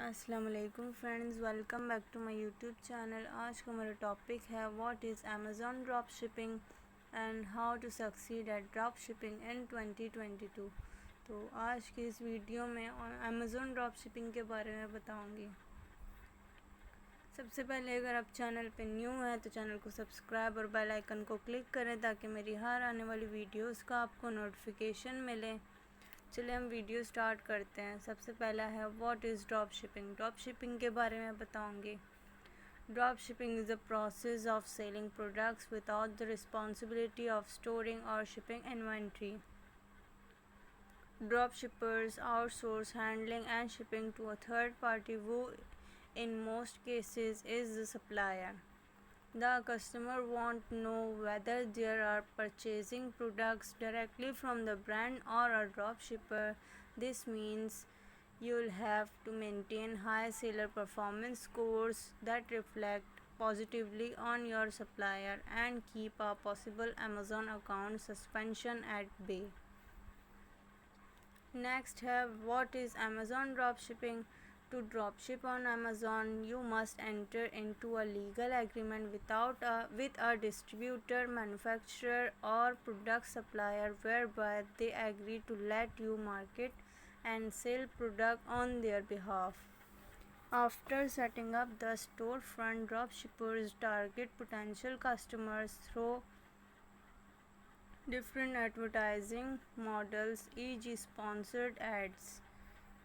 अस्सलाम वालेकुम friends, welcome back to my YouTube channel. आज का हमारा टॉपिक है what is Amazon drop shipping and how to succeed at drop shipping in 2022। तो आज की इस वीडियो में अमेज़ॉन ड्रॉप शिपिंग के बारे में बताऊंगी। सबसे पहले अगर आप चैनल पे न्यू हैं तो चैनल को सब्सक्राइब और बेल आइकन को क्लिक करें ताकि मेरी हर आने वाली वीडियोस का आपको नोटिफिकेशन मिले। चलिए हम वीडियो स्टार्ट करते हैं। सबसे पहला है what is drop shipping. Drop shipping के बारे में बताऊंगी। Drop shipping is the process of selling products without the responsibility of storing और shipping inventory. Drop shippers outsource handling and shipping to a third party who in most cases is the supplier. The customer won't know whether they are purchasing products directly from the brand or a drop shipper. This means you'll have to maintain high seller performance scores that reflect positively on your supplier and keep a possible Amazon account suspension at bay. Next have what is Amazon dropshipping. To dropship on Amazon, you must enter into a legal agreement with a distributor, manufacturer, or product supplier whereby they agree to let you market and sell product on their behalf. After setting up the storefront, dropshippers target potential customers through different advertising models, e.g. sponsored ads.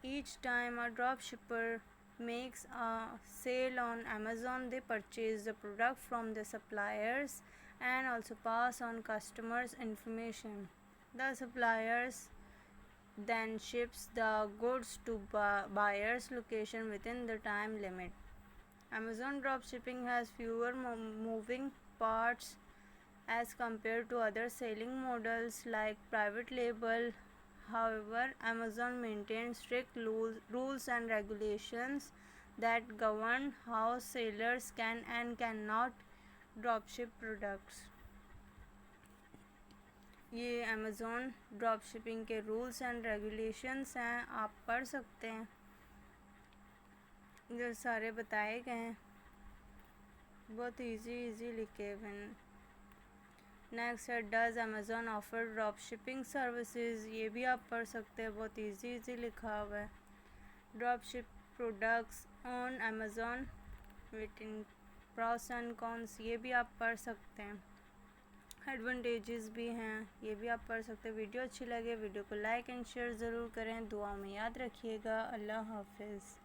Each time a dropshipper makes a sale on Amazon, they purchase the product from the suppliers and also pass on customers' information. The suppliers then ships the goods to buyer's location within the time limit. Amazon dropshipping has fewer moving parts as compared to other selling models like private label. However, Amazon maintains strict rules and regulations that govern how sellers can and cannot dropship products. ये Amazon dropshipping के rules and regulations हैं, आप पढ़ सकते हैं। इधर सारे बताए गए हैं, बहुत इजी लिखे हुए हैं। नेक्स्ट है does Amazon offer drop shipping services. ये भी आप पढ़ सकते हैं, बहुत इजी लिखा हुआ है। Drop ship products on Amazon with in pros and cons, ये भी आप पढ़ सकते हैं। एडवांटेजेस भी हैं, ये भी आप पढ़ सकते हैं। वीडियो अच्छी लगे वीडियो को लाइक एंड शेयर ज़रूर करें। दुआ में याद रखिएगा। अल्लाह हाफिज़।